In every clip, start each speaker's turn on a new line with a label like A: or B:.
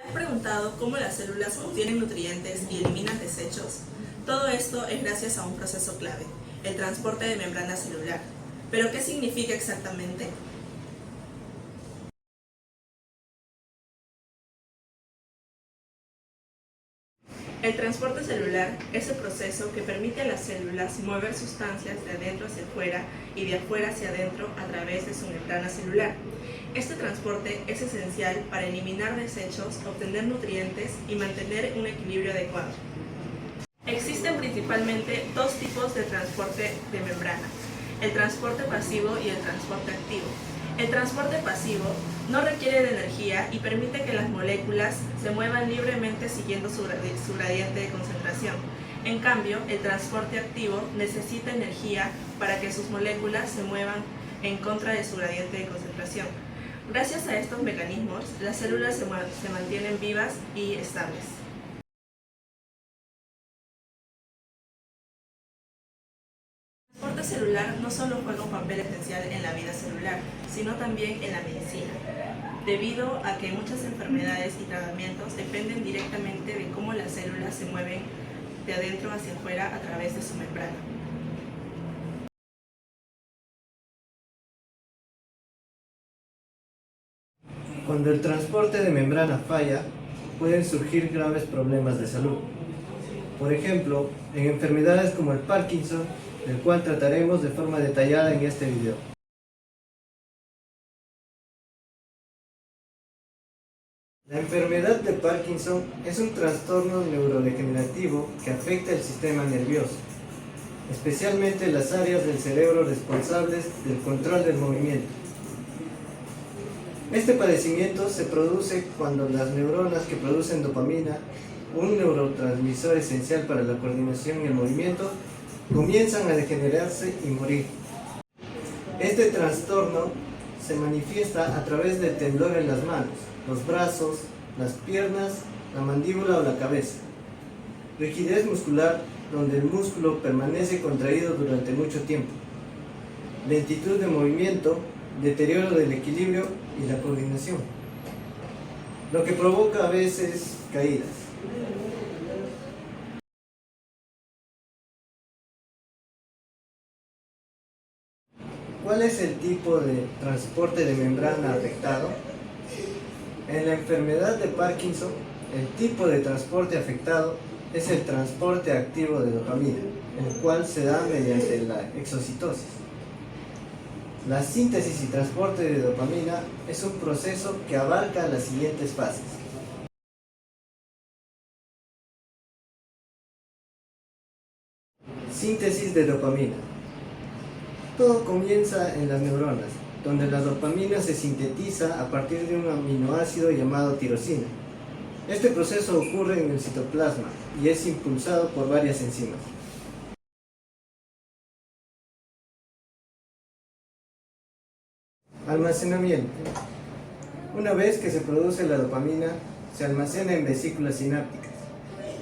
A: ¿Te has preguntado cómo las células obtienen nutrientes y eliminan desechos? Todo esto es gracias a un proceso clave, el transporte de membrana celular. ¿Pero qué significa exactamente? El transporte celular es el proceso que permite a las células mover sustancias de adentro hacia afuera y de afuera hacia adentro a través de su membrana celular. Este transporte es esencial para eliminar desechos, obtener nutrientes y mantener un equilibrio adecuado. Existen principalmente dos tipos de transporte de membrana, el transporte pasivo y el transporte activo. El transporte pasivo no requiere de energía y permite que las moléculas se muevan libremente siguiendo su gradiente de concentración. En cambio, el transporte activo necesita energía para que sus moléculas se muevan en contra de su gradiente de concentración. Gracias a estos mecanismos, las células se mantienen vivas y estables. El transporte celular no solo juega un papel esencial en la vida celular, sino también en la medicina, debido a que muchas enfermedades y tratamientos dependen directamente de cómo las células se mueven de adentro hacia afuera a través de su membrana.
B: Cuando el transporte de membrana falla, pueden surgir graves problemas de salud. Por ejemplo, en enfermedades como el Parkinson, del cual trataremos de forma detallada en este video. La enfermedad de Parkinson es un trastorno neurodegenerativo que afecta el sistema nervioso, especialmente las áreas del cerebro responsables del control del movimiento. Este padecimiento se produce cuando las neuronas que producen dopamina, un neurotransmisor esencial para la coordinación y el movimiento, comienzan a degenerarse y morir. Este trastorno se manifiesta a través del temblor en las manos, los brazos, las piernas, la mandíbula o la cabeza. Rigidez muscular, donde el músculo permanece contraído durante mucho tiempo. Lentitud de movimiento, deterioro del equilibrio y la coordinación, lo que provoca a veces caídas. ¿Cuál es el tipo de transporte de membrana afectado? En la enfermedad de Parkinson, el tipo de transporte afectado es el transporte activo de dopamina, el cual se da mediante la exocitosis. La síntesis y transporte de dopamina es un proceso que abarca las siguientes fases. Síntesis de dopamina. Todo comienza en las neuronas, donde la dopamina se sintetiza a partir de un aminoácido llamado tirosina. Este proceso ocurre en el citoplasma y es impulsado por varias enzimas. Almacenamiento. Una vez que se produce la dopamina, se almacena en vesículas sinápticas.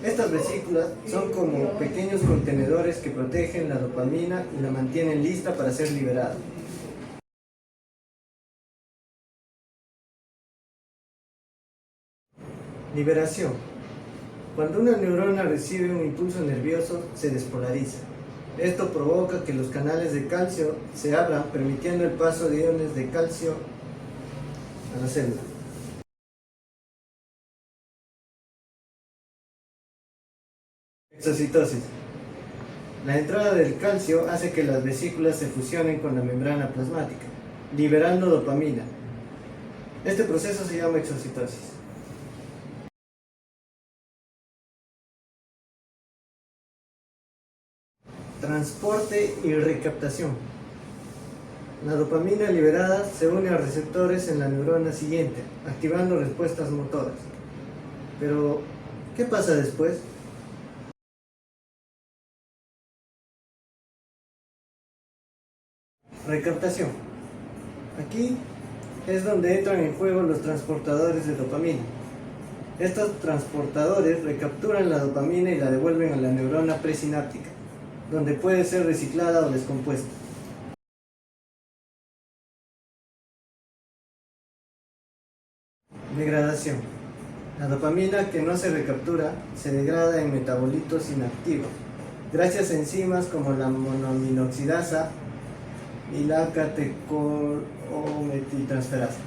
B: Estas vesículas son como pequeños contenedores que protegen la dopamina y la mantienen lista para ser liberada. Liberación. Cuando una neurona recibe un impulso nervioso, se despolariza. Esto provoca que los canales de calcio se abran, permitiendo el paso de iones de calcio a la célula. Exocitosis. La entrada del calcio hace que las vesículas se fusionen con la membrana plasmática, liberando dopamina. Este proceso se llama exocitosis. Transporte y recaptación. La dopamina liberada se une a receptores en la neurona siguiente, activando respuestas motoras. Pero, ¿qué pasa después? Recaptación. Aquí es donde entran en juego los transportadores de dopamina. Estos transportadores recapturan la dopamina y la devuelven a la neurona presináptica, donde puede ser reciclada o descompuesta. Degradación. La dopamina que no se recaptura se degrada en metabolitos inactivos, gracias a enzimas como la monoaminoxidasa y la catecolmetiltransferasa.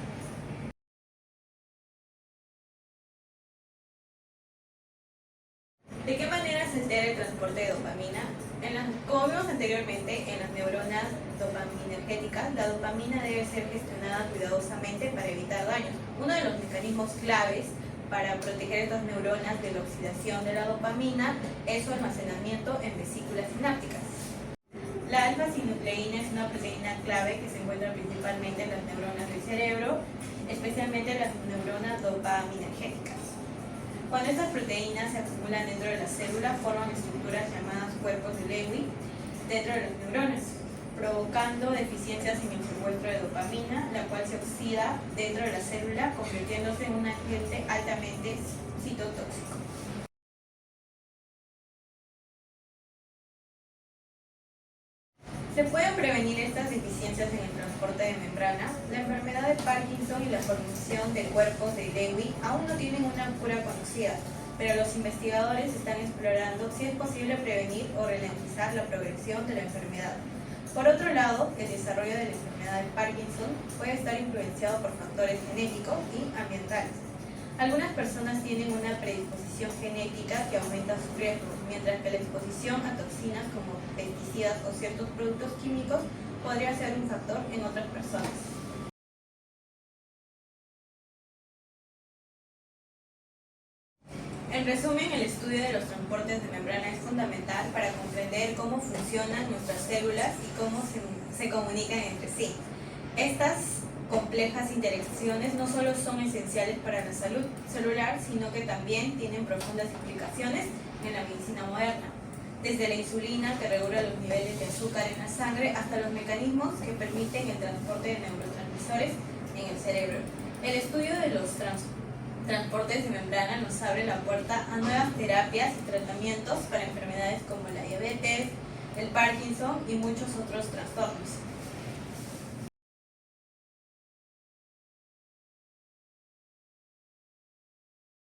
C: ¿De qué manera se altera el transporte de dopamina? Como vimos anteriormente, en las neuronas dopaminérgicas, la dopamina debe ser gestionada cuidadosamente para evitar daños. Uno de los mecanismos claves para proteger estas neuronas de la oxidación de la dopamina es su almacenamiento en vesículas sinápticas. La alfa-sinucleína es una proteína clave que se encuentra principalmente en las neuronas del cerebro, especialmente en las neuronas dopaminérgicas. Cuando estas proteínas se acumulan dentro de la célula, forman estructuras llamadas cuerpos de Lewy dentro de las neuronas, provocando deficiencias en el secuestro de dopamina, la cual se oxida dentro de la célula, convirtiéndose en un agente altamente citotóxico. ¿Se pueden prevenir estas deficiencias en el transporte de membrana? La enfermedad de Parkinson y la formación de cuerpos de Lewy aún no tienen una cura conocida, pero los investigadores están explorando si es posible prevenir o ralentizar la progresión de la enfermedad. Por otro lado, el desarrollo de la enfermedad de Parkinson puede estar influenciado por factores genéticos y ambientales. Algunas personas tienen una predisposición genética que aumenta su riesgo, mientras que la exposición a toxinas como pesticidas o ciertos productos químicos podría ser un factor en otras personas. En resumen, el estudio de los transportes de membrana es fundamental para comprender cómo funcionan nuestras células y cómo se comunican entre sí. Estas complejas interacciones no solo son esenciales para la salud celular, sino que también tienen profundas implicaciones en la medicina moderna, desde la insulina que regula los niveles de azúcar en la sangre hasta los mecanismos que permiten el transporte de neurotransmisores en el cerebro. El estudio de los transportes de membrana nos abre la puerta a nuevas terapias y tratamientos para enfermedades como la diabetes, el Parkinson y muchos otros trastornos.